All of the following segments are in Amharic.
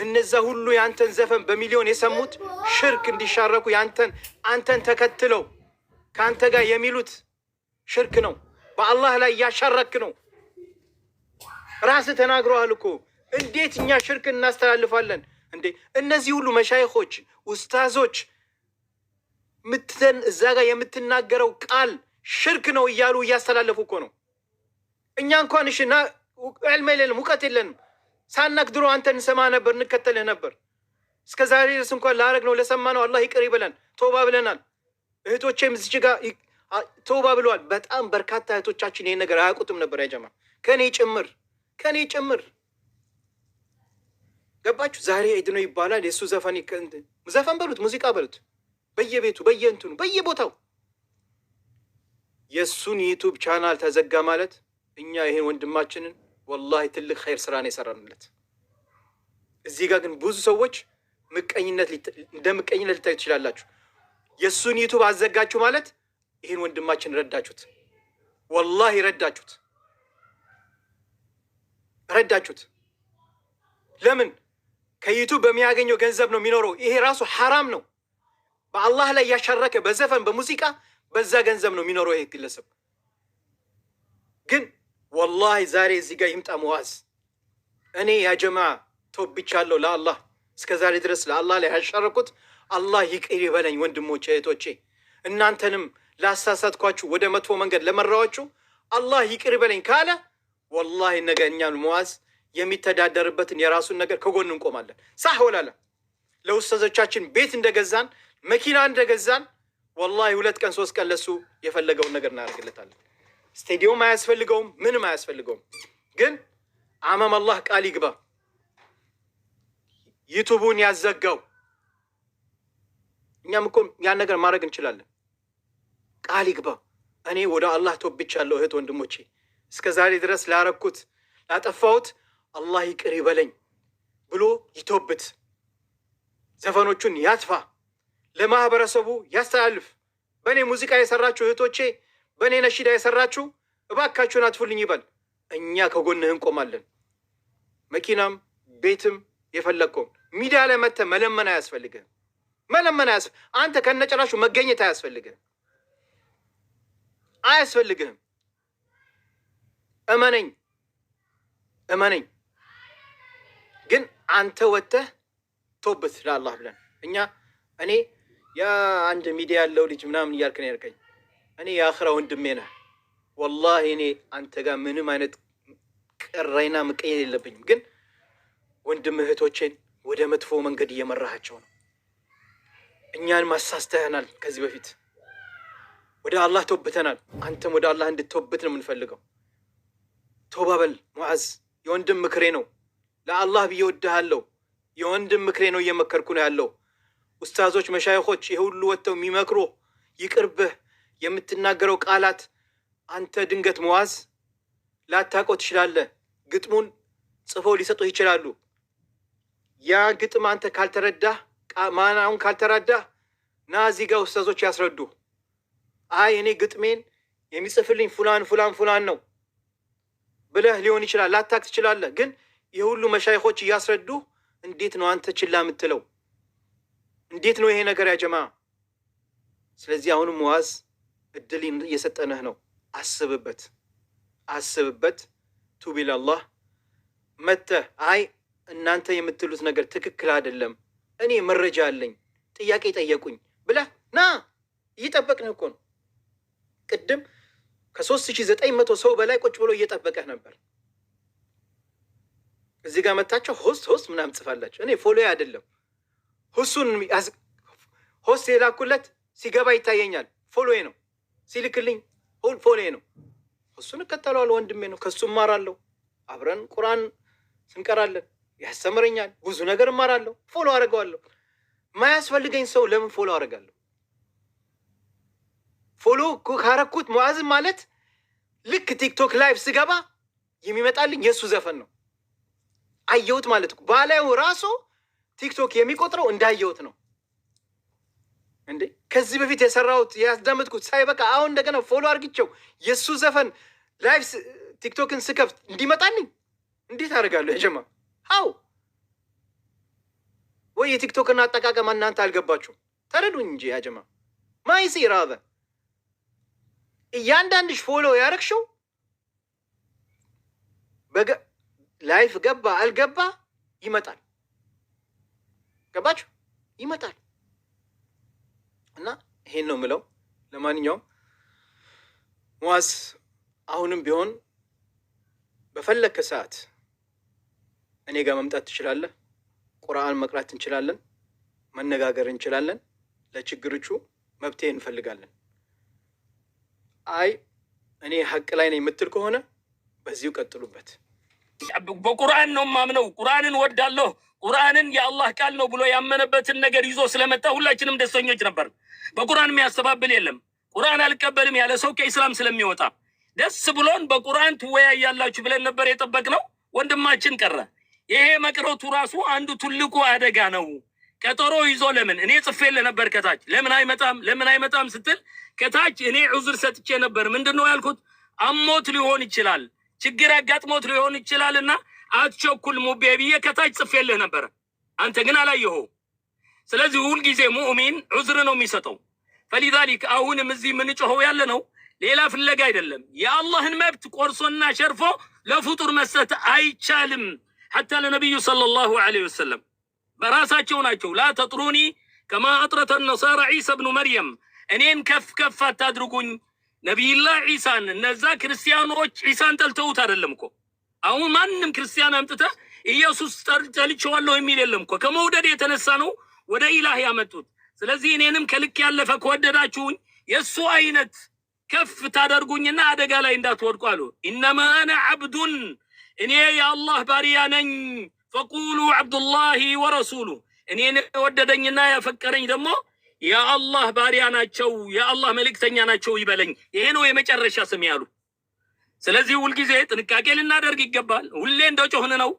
እነዛ ሁሉ ያንተን ዘፈን በሚሊዮን የሰሙት ሽርክ እንዲሻረኩ አንተን ተከትለው ከአንተ ጋር የሚሉት ሽርክ ነው። በአላህ ላይ እያሻረክ ነው። ራስህ ተናግረዋል እኮ። እንዴት እኛ ሽርክ እናስተላልፋለን እንዴ? እነዚህ ሁሉ መሻይኾች ኡስታዞች እዛ ጋር የምትናገረው ቃል ሽርክ ነው እያሉ እያስተላለፉ እኮ ነው። እኛ እንኳን እሺ ዕልም የለንም እውቀት የለንም። ሳናክ ድሮ አንተን እንሰማ ነበር፣ እንከተልህ ነበር። እስከ ዛሬ ድረስ እንኳን ላረግነው ለሰማነው አላህ ይቅር ይበለን፣ ተውባ ብለናል። እህቶቼም እዚህ ጋር ተውባ ብለዋል። በጣም በርካታ እህቶቻችን ይሄን ነገር አያውቁትም ነበር። ያጀማ ከኔ ጭምር ገባችሁ? ዛሬ ዒድ ነው ይባላል። የእሱ ዘፈን በሉት፣ ሙዚቃ በሉት፣ በየቤቱ በየእንትኑ በየቦታው የእሱን ዩቱብ ቻናል ተዘጋ ማለት እኛ ይሄን ወንድማችንን ወላሂ ትልቅ ኸይር ስራ ነው የሰራንለት። እዚህ ጋር ግን ብዙ ሰዎች እንደ ምቀኝነት ልታዩ ትችላላችሁ። የእሱን ዩቱብ አዘጋችሁ ማለት ይህን ወንድማችን ረዳችሁት፣ ወላሂ ረዳችሁት። ለምን? ከዩቱብ በሚያገኘው ገንዘብ ነው የሚኖረው። ይሄ ራሱ ሐራም ነው። በአላህ ላይ ያሻረከ በዘፈን በሙዚቃ በዛ ገንዘብ ነው የሚኖረው ይሄ ግለሰብ። ግን ወላሂ ዛሬ እዚህ ጋር ይምጣ ሙዓዝ፣ እኔ ያ ጀማ ተወብቻለሁ ለአላህ። እስከ ዛሬ ድረስ ለአላህ ላይ ያሻረኩት አላህ ይቅር ይበለኝ ወንድሞቼ እህቶቼ። እናንተንም ላሳሳትኳችሁ ወደ መጥፎ መንገድ ለመራዋችሁ አላህ ይቅር ይበለኝ ካለ ወላሂ ነገ እኛን ሙዓዝ የሚተዳደርበትን የራሱን ነገር ከጎን እንቆማለን። ሳህ ወላላ ለኡስታዞቻችን ቤት እንደገዛን መኪና እንደገዛን ወላሂ 2 ቀን 3 ቀን ለሱ የፈለገውን ነገር እናደርግለታለን። ስቴዲዮም አያስፈልገውም፣ ምንም አያስፈልገውም። ግን አማም አላህ ቃል ይግባ ዩቱቡን ያዘጋው። እኛም እኮ ያን ነገር ማድረግ እንችላለን። ቃል ይግባ እኔ ወደ አላህ ተወብቻለሁ እህት ወንድሞቼ፣ እስከ ዛሬ ድረስ ላረኩት ላጠፋሁት አላህ ይቅር ይበለኝ ብሎ ይተውበት፣ ዘፈኖቹን ያጥፋ፣ ለማህበረሰቡ ያስተላልፍ። በእኔ ሙዚቃ የሰራችሁ እህቶቼ፣ በእኔ ነሺዳ የሰራችሁ እባካችሁን አጥፉልኝ ይበል። እኛ ከጎንህ እንቆማለን። መኪናም ቤትም የፈለግከውን ሚዲያ ላይ መጥተህ መለመን አያስፈልግህም። አንተ ከነጨራሹ መገኘት አያስፈልግህም። እመነኝ። ግን አንተ ወጥተህ ተውበት ለአላህ ብለን እኔ የአንድ ሚዲያ ያለው ልጅ ምናምን እያልክ ነው ያልከኝ። እኔ የአኽራ ወንድሜ ነህ። ወላሂ እኔ አንተ ጋር ምንም አይነት ቅራይና ምቀየር የለብኝም። ግን ወንድም እህቶቼን ወደ መጥፎ መንገድ እየመራሃቸው ነው። እኛን ማሳስተህናል። ከዚህ በፊት ወደ አላህ ተውብተናል። አንተም ወደ አላህ እንድትተውበት ነው የምንፈልገው። ተውባ በል ሙዓዝ፣ የወንድም ምክሬ ነው። ለአላህ ብዬ ወድሃለሁ። የወንድም ምክሬ ነው እየመከርኩ ነው ያለው። ኡስታዞች መሻይኾች ይህ ሁሉ ወጥተው የሚመክሩ ይቅርብህ። የምትናገረው ቃላት አንተ ድንገት ሙዓዝ ላታውቀው ትችላለህ። ግጥሙን ጽፈው ሊሰጡህ ይችላሉ። ያ ግጥም አንተ ካልተረዳህ ማናውን ካልተረዳህ ና እዚህ ጋር ኡስታዞች ያስረዱ። አይ እኔ ግጥሜን የሚጽፍልኝ ፉላን ነው ብለህ ሊሆን ይችላል። ላታውቅ ትችላለህ። ግን የሁሉ መሻይኾች እያስረዱ እንዴት ነው አንተ ችላ የምትለው? እንዴት ነው ይሄ ነገር ያጀማ? ስለዚህ አሁንም ሙዓዝ እድል እየሰጠነህ ነው። አስብበት። ቱብ ኢለላህ መተህ አይ እናንተ የምትሉት ነገር ትክክል አይደለም፣ እኔ መረጃ አለኝ፣ ጥያቄ ጠየቁኝ ብለህ ና። እየጠበቅንህ እኮ ነው። ቅድም ከ3900 ሰው በላይ ቁጭ ብሎ እየጠበቀህ ነበር። እዚህ ጋር መታቸው ሆስት ምናምን ጽፋላቸው። እኔ ፎሎ አይደለም ሆስት የላኩለት ሲገባ ይታየኛል። ፎሎዬ ነው ሲልክልኝ ፎሎዬ ነው። እሱን እከተለዋለሁ። ወንድሜ ነው። ከሱ እማራለሁ። አብረን ቁርአን ስንቀራለን። ያስተምረኛል። ብዙ ነገር እማራለሁ። ፎሎ አደርገዋለሁ። ማያስፈልገኝ ሰው ለምን ፎሎ አደርጋለሁ? ፎሎ ካረኩት ሙዓዝም ማለት ልክ ቲክቶክ ላይቭ ስገባ የሚመጣልኝ የእሱ ዘፈን ነው። አየሁት ማለት እኮ ባላዩ ራሱ ቲክቶክ የሚቆጥረው እንዳየሁት ነው እንዴ። ከዚህ በፊት የሰራሁት ያስዳመጥኩት ሳይበቃ አሁን እንደገና ፎሎ አድርግቸው የእሱ ዘፈን ላይቭ ቲክቶክን ስከፍት እንዲመጣልኝ እንዴት አደርጋለሁ? የጀማ ወይ የቲክቶክና አጠቃቀም እናንተ አልገባችሁም? ተረዱኝ እንጂ ያ ጀማ ማይሲር هذا እያንዳንድሽ ፎሎ ያረክሽው ላይፍ ገባ አልገባ ይመጣል። ገባችሁ? ይመጣል። እና ይሄን ነው ምለው። ለማንኛውም ሙአዝ አሁንም ቢሆን በፈለከ ሰዓት እኔ ጋር መምጣት ትችላለህ። ቁርአን መቅራት እንችላለን፣ መነጋገር እንችላለን። ለችግሮቹ መብቴ እንፈልጋለን። አይ እኔ ሐቅ ላይ ነኝ የምትል ከሆነ በዚሁ ቀጥሉበት። በቁርአን ነው ማምነው፣ ቁርአንን ወዳለሁ፣ ቁርአንን የአላህ ቃል ነው ብሎ ያመነበትን ነገር ይዞ ስለመጣ ሁላችንም ደስተኞች ነበር። በቁርአን የሚያስተባብል የለም። ቁርአን አልቀበልም ያለ ሰው ከኢስላም ስለሚወጣ ደስ ብሎን በቁርአን ትወያያላችሁ ብለን ነበር የጠበቅነው። ወንድማችን ቀረ። ይሄ መቅረቱ ራሱ አንዱ ትልቁ አደጋ ነው። ቀጠሮ ይዞ ለምን እኔ ጽፌልህ ነበር ከታች ለምን አይመጣም ስትል ከታች እኔ ዑዝር ሰጥቼ ነበር። ምንድነው ያልኩት? አሞት ሊሆን ይችላል፣ ችግር አጋጥሞት ሊሆን ይችላልና አትቸኩል ሙቤ ብዬ ከታች ጽፌልህ ነበር። አንተ ግን አላየኸው። ስለዚህ ሁልጊዜ ሙእሚን ዑዝር ነው የሚሰጠው። فلذلك አሁንም እዚህ የምንጮኸው ያለ ነው ሌላ ፍለጋ አይደለም። የአላህን መብት ቆርሶና ሸርፎ ለፍጡር መስጠት አይቻልም። حتى ለነብዩ ሰለላሁ ዐለይሂ ወሰለም በራሳቸው ናቸው ላ ተጥሩኒ ከማ አጥረተ النصارى عيسى ابن مريم እኔን ከፍ አታድርጉኝ። ነብዩላህ ዒሳን እነዛ ክርስቲያኖች ዒሳን ጠልተውት አይደለም እኮ። አሁን ማንንም ክርስቲያን አምጥተህ ኢየሱስ ጠልቼዋለሁ የሚል የለም እኮ። ከመውደድ የተነሳ ነው ወደ ኢላህ ያመጡት። ስለዚህ እኔንም ከልክ ያለፈ ከወደዳችሁኝ የሱ አይነት ከፍ ታደርጉኝና አደጋ ላይ እንዳትወድቁ አሉ። ኢነማ አነ አብዱን እኔ የአላህ ባሪያ ነኝ። ፈቁሉ አብዱላሂ ወረሱሉ እኔን ወደደኝና ያፈቀረኝ ደግሞ የአላህ ባሪያ ናቸው፣ የአላህ መልእክተኛ ናቸው ይበለኝ። ይሄ ነው የመጨረሻ ስም ያሉ። ስለዚህ ሁልጊዜ ጥንቃቄ ልናደርግ ይገባል። ሁሌ እንደጮህን ነው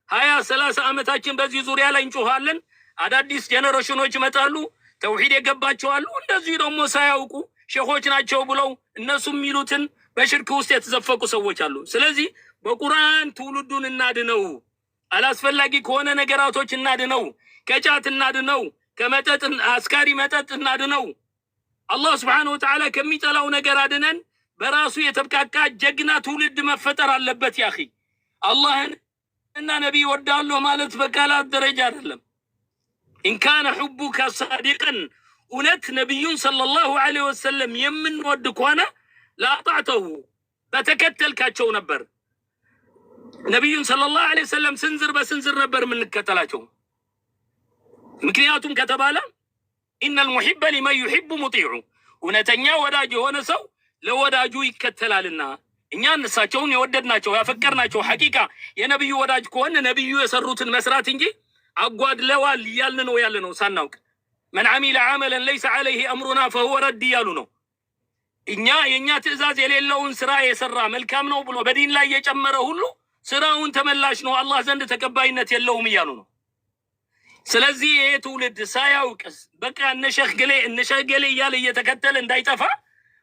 20-30 ዓመታችን በዚህ ዙሪያ ላይ እንጮሃለን። አዳዲስ ጄኔሬሽኖች ይመጣሉ፣ ተውሂድ የገባቸዋሉ። እንደዚህ ደግሞ ሳያውቁ ሼኾች ናቸው ብለው እነሱ የሚሉትን በሽርክ ውስጥ የተዘፈቁ ሰዎች አሉ። ስለዚህ በቁርአን ትውልዱን እናድነው። አላስፈላጊ ከሆነ ነገራቶች እናድነው። ከጫት እናድነው። ከመጠጥ አስካሪ መጠጥ እናድነው። አላህ Subhanahu Wa Ta'ala ከሚጠላው ነገር አድነን። በራሱ የተብቃቃ ጀግና ትውልድ መፈጠር አለበት። ያኺ አላህን እና ነብይ ወዳለሁ ማለት በቃላት ደረጃ አይደለም። إن كان حبك صادقا እውነት ነብዩን ሰለላሁ ዐለይሂ ወሰለም የምንወድ ከሆነ ላጣዕተሁ በተከተልካቸው ነበር። ነብዩን ሰለላሁ ዐለይሂ ወሰለም ስንዝር በስንዝር ነበር የምንከተላቸው። ምክንያቱም ከተባለ إن المحب لمن يحب مطيع እውነተኛ ወዳጅ የሆነ ሰው ለወዳጁ ይከተላልና እኛ እነሳቸውን የወደድናቸው ያፈቀርናቸው ሐቂቃ የነብዩ ወዳጅ ከሆነ ነብዩ የሰሩትን መስራት እንጂ አጓድለዋል ያልን ነው ያለ ነው ሳናውቅ من عمل عملا ليس عليه امرنا فهو رد ያሉ ነው። እኛ የኛ ትእዛዝ የሌለውን ስራ የሰራ መልካም ነው ብሎ በዲን ላይ የጨመረ ሁሉ ስራውን ተመላሽ ነው አላህ ዘንድ ተቀባይነት የለውም ይያሉ ነው። ስለዚህ ይሄ ትውልድ ሳያውቅስ በቃ እነሸገሌ እያለ እየተከተለ እንዳይጠፋ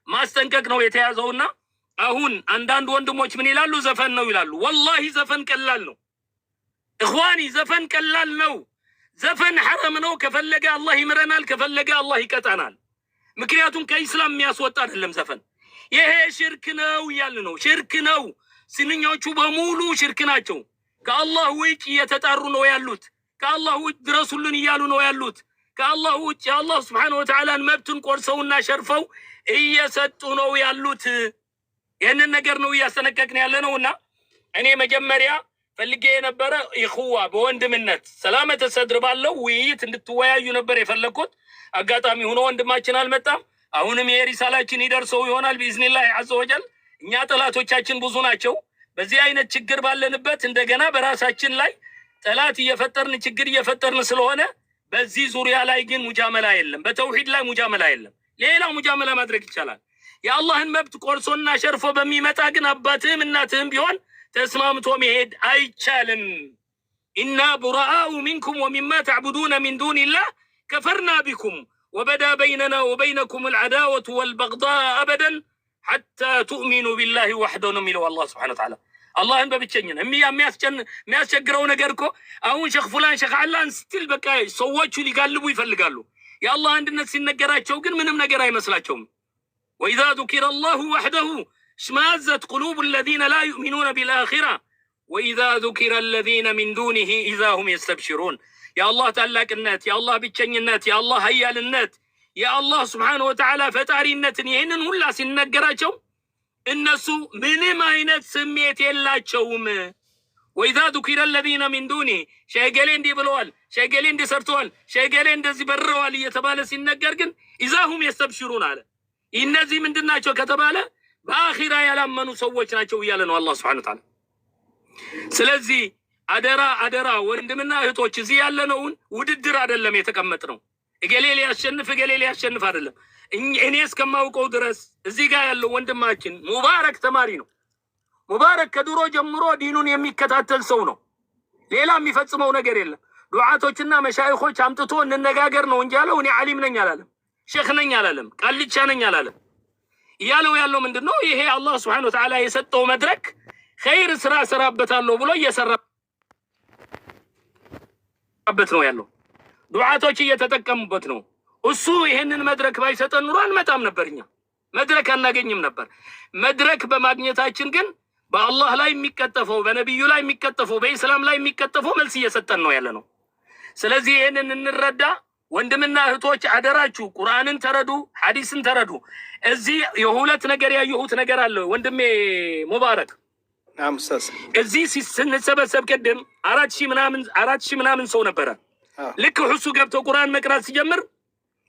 ማስጠንቀቅ ነው የተያዘውና አሁን አንዳንድ ወንድሞች ምን ይላሉ? ዘፈን ነው ይላሉ። ወላሂ ዘፈን ቀላል ነው እخواني፣ ዘፈን ቀላል ነው። ዘፈን حرام ነው። ከፈለገ አላህ ይምረናል፣ ከፈለገ አላህ ይቀጣናል። ምክንያቱም ከኢስላም የሚያስወጣ አይደለም ዘፈን። ይሄ ሽርክ ነው ያለ ነው። ሽርክ ነው። ስንኞቹ በሙሉ ሽርክ ናቸው። ከአላህ ውጭ እየተጣሩ ነው ያሉት። ከአላህ ውጭ ድረሱልን እያሉ ነው ያሉት። ከአላህ ውጭ የአላህ Subhanahu Wa Ta'ala መብቱን ቆርሰውና ሸርፈው እየሰጡ ነው ያሉት። ይህንን ነገር ነው እያስጠነቀቅን ያለ ነውና እኔ መጀመሪያ ፈልጌ የነበረ ኢኽዋ በወንድምነት ሰላመተ ሰድር ባለው ውይይት እንድትወያዩ ነበር የፈለኩት። አጋጣሚ ሆኖ ወንድማችን አልመጣም። አሁንም የሪሳላችን ይደርሰው ይሆናል بإذنillah عز وجل። እኛ ጠላቶቻችን ብዙ ናቸው። በዚህ አይነት ችግር ባለንበት እንደገና በራሳችን ላይ ጠላት እየፈጠርን ችግር እየፈጠርን ስለሆነ በዚህ ዙሪያ ላይ ግን ሙጃመላ የለም። በተውሂድ ላይ ሙጃመላ የለም። ሌላ ሙጃመላ ማድረግ ይቻላል። የአላህን መብት ቆርሶና ሸርፎ በሚመጣ ግን አባትህም እናትህም ቢሆን ተስማምቶ መሄድ አይቻልም። ኢና ቡራአኡ ሚንኩም ወሚማ ተዕቡዱነ ሚን ዱኒላህ ከፈርና ቢኩም ወበዳ በይነና ወበይነኩም አልዓዳወቱ ወልበግዳእ አበደን ሐታ ቱእሚኑ ቢላሂ ወሕደሁ ነው የሚለው አላህ Subhanahu Wa Ta'ala። አላህን በብቸኝነት የሚያስቸግረው ነገር እኮ አሁን ሼክ ፉላን ሼክ አላን ስትል በቃ ሰዎቹ ሊጋልቡ ይፈልጋሉ። የአላህ አንድነት ሲነገራቸው ግን ምንም ነገር አይመስላቸውም። ወኢዛ ذكر الله وحده اشمأزت قلوب الذين لا يؤمنون بالآخرة وإذا ذكر الذين من دونه إذا هم يستبشرون يا الله ታላቅነት يا الله ብቸኝነት يا الله ኃያልነት يا الله سبحانه وتعالى ፈጣሪነትን ይሄንን ሁላ ሲነገራቸው እነሱ ምንም አይነት ስሜት የላቸውም። وإذا ذكر الذين من دونه ሸገሌ እንዲህ ብለዋል፣ ሸገሌ እንዲህ ሰርተዋል፣ ሸገሌ እንደዚህ በረዋል እየተባለ ሲነገር ግን إذا هم يستبشرون አለ። እነዚህ ምንድናቸው ከተባለ በአኺራ ያላመኑ ሰዎች ናቸው እያለ ነው አላህ Subhanahu Wa Ta'ala። ስለዚህ አደራ አደራ ወንድምና እህቶች እዚህ ያለነውን ውድድር አይደለም የተቀመጥነው። እገሌ ሊያሸንፍ አይደለም። እኔ እስከማውቀው ድረስ እዚህ ጋር ያለው ወንድማችን ሙባረክ ተማሪ ነው። ሙባረክ ከድሮ ጀምሮ ዲኑን የሚከታተል ሰው ነው። ሌላ የሚፈጽመው ነገር የለም። ዱዓቶችና መሻይኾች አምጥቶ እንነጋገር ነው እንጂ ያለው እኔ ዓሊም ነኝ አላለም፣ ሼክ ነኝ አላለም፣ ቃልቻ ነኝ አላለም። ያለው ምንድነው? ይሄ አላህ Subhanahu Wa Ta'ala የሰጠው መድረክ ኸይር ስራ ሰራበታለሁ ብሎ እየሰራበት ነው ያለው። ዱዓቶች እየተጠቀሙበት ነው። እሱ ይሄንን መድረክ ባይሰጠን ኑሮ አንመጣም ነበርኛ፣ መድረክ አናገኝም ነበር። መድረክ በማግኘታችን ግን በአላህ ላይ የሚቀጠፈው፣ በነብዩ ላይ የሚቀጠፈው፣ በእስላም ላይ የሚቀጠፈው መልስ እየሰጠን ነው ያለነው። ስለዚህ ይሄንን እንረዳ ወንድምና እህቶች፣ አደራችሁ ቁርአንን ተረዱ፣ ሐዲስን ተረዱ። እዚህ የሁለት ነገር ያየሁት ነገር አለ ወንድሜ ሙባረክ። እዚህ ስንሰበሰብ ቅድም 4000 ምናምን ሰው ነበረ። ልክ ሁሱ ገብቶ ቁርአን መቅራት ሲጀምር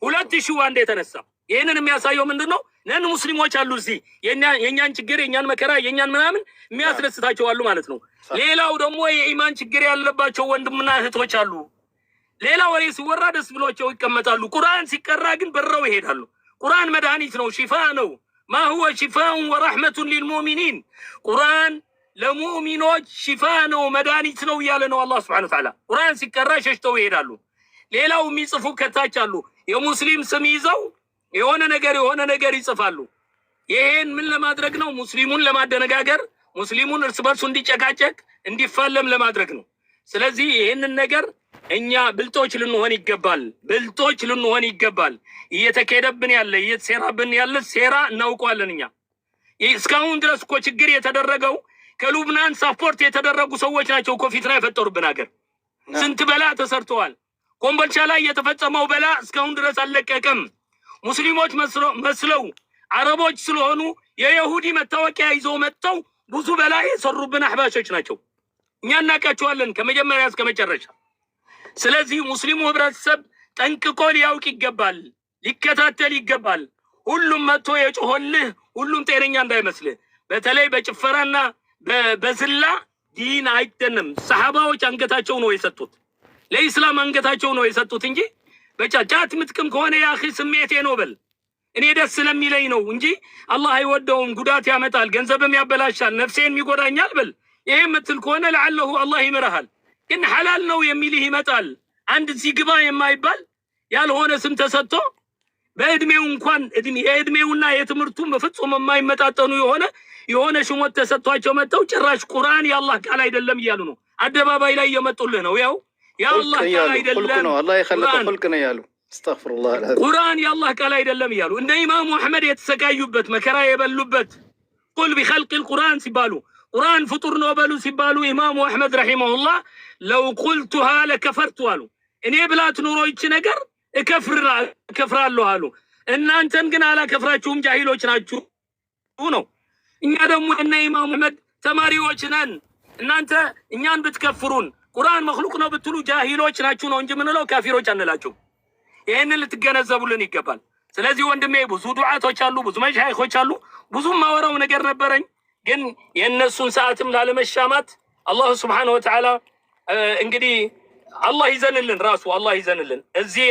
2000 አንዴ የተነሳ። ይሄንን የሚያሳየው ምንድነው? ነን ሙስሊሞች አሉ እዚህ የኛን ችግር የኛን መከራ የኛን ምናምን የሚያስደስታቸው አሉ ማለት ነው። ሌላው ደግሞ የኢማን ችግር ያለባቸው ወንድምና እህቶች አሉ። ሌላ ወሬ ሲወራ ደስ ብሏቸው ይቀመጣሉ። ቁርአን ሲቀራ ግን በረው ይሄዳሉ። ቁርአን መድኃኒት ነው፣ ሽፋ ነው። ማ ሁወ ሽፋኡን ወረሕመቱን ሊልሙእሚኒን። ቁርአን ለሙእሚኖች ሽፋ ነው፣ መድኃኒት ነው እያለ ነው አላህ Subhanahu Wa Ta'ala። ቁርአን ሲቀራ ሸሽተው ይሄዳሉ። ሌላው የሚጽፉ ከታች አሉ፣ የሙስሊም ስም ይዘው የሆነ ነገር ይጽፋሉ። ይሄን ምን ለማድረግ ነው? ሙስሊሙን ለማደነጋገር፣ ሙስሊሙን እርስ በርሱ እንዲጨቃጨቅ እንዲፋለም ለማድረግ ነው። ስለዚህ ይሄንን ነገር እኛ ብልጦች ልንሆን ይገባል። እየተካሄደብን ያለ እየተሰራብን ያለ ሴራ እናውቀዋለን። እኛ እስካሁን ድረስ እኮ ችግር የተደረገው ከሉብናን ሳፖርት የተደረጉ ሰዎች ናቸው እኮ ፊትና የፈጠሩብን ሀገር። ስንት በላ ተሰርተዋል። ኮምቦልቻ ላይ የተፈጸመው በላ እስካሁን ድረስ አልለቀቀም። ሙስሊሞች መስለው አረቦች ስለሆኑ የይሁዲ መታወቂያ ይዘው መጥተው ብዙ በላ የሰሩብን አህባሾች ናቸው። እኛ እናውቃቸዋለን ከመጀመሪያ እስከ መጨረሻ። ስለዚህ ሙስሊሙ ህብረተሰብ ጠንቅቆ ሊያውቅ ይገባል፣ ሊከታተል ይገባል። ሁሉም መጥቶ የጮሆልህ ሁሉም ጤነኛ እንዳይመስልህ። በተለይ በጭፈራና በዝላ ዲን አይደንም። ሰሃባዎች አንገታቸው ነው የሰጡት፣ ለኢስላም አንገታቸው ነው የሰጡት እንጂ በጫት ምጥቅም ከሆነ ያ አኺ ስሜቴ ነው በል። እኔ ደስ ስለሚለኝ ነው እንጂ አላህ አይወደውም፣ ጉዳት ያመጣል፣ ገንዘብም ያበላሻል፣ ነፍሴን ይጎዳኛል በል። ይሄ ምትል ከሆነ ለዓለሁ አላህ ይምርሃል። ግን ሐላል ነው የሚልህ ይመጣል። አንድ ሲግባ የማይባል ያልሆነ ስም ተሰጥቶ በእድሜው እንኳን የእድሜውና የትምህርቱ በፍጹም የማይመጣጠኑ የሆነ ሽሞት ተሰጥቷቸው መጥተው ጭራሽ ቁርአን የአላህ ቃል አይደለም እያሉ ነው አደባባይ ላይ እየመጡልህ ነው። ያው የአላህ ቃል አይደለም ነው አላህ የኸለቀው ኸልቅ ነው ያሉ አስተግፍሩላህ አልዓዚም። ቁርአን የአላህ ቃል አይደለም እያሉ እንደ ኢማሙ አህመድ የተሰቃዩበት መከራ የበሉበት ቁል ቢኸልቅ القرآن ሲባሉ ቁርአን ፍጡር ነው በሉ ሲባሉ ኢማሙ አህመድ ረሂመሁላህ ለው ቁልቱሃ ለከፈርቱ አሉ። እኔ ብላት ኑሮ ይች ነገር እከፍራለሁ አሉ። እናንተን ግን አላከፍራችሁም ጃሂሎች ናችሁ ነው። እኛ ደግሞ እነ ኢማሙ አህመድ ተማሪዎች ነን። እናንተ እኛን ብትከፍሩን ቁርአን መخلوቅ ነው ብትሉ ጃሂሎች ናችሁ ነው እንጂ ምንለው ካፊሮች አንላችሁ። ይሄንን ልትገነዘቡልን ይገባል። ስለዚህ ወንድሜ ብዙ ዱዓቶች አሉ፣ ብዙ መሻይኾች አሉ፣ ብዙ ማወራው ነገር ነበረኝ። ግን የነሱን ሰዓትም ላለመሻማት አላህ Subhanahu Wa Ta'ala እንግዲህ አላህ ይዘንልን፣ ራሱ አላህ ይዘንልን። እዚህ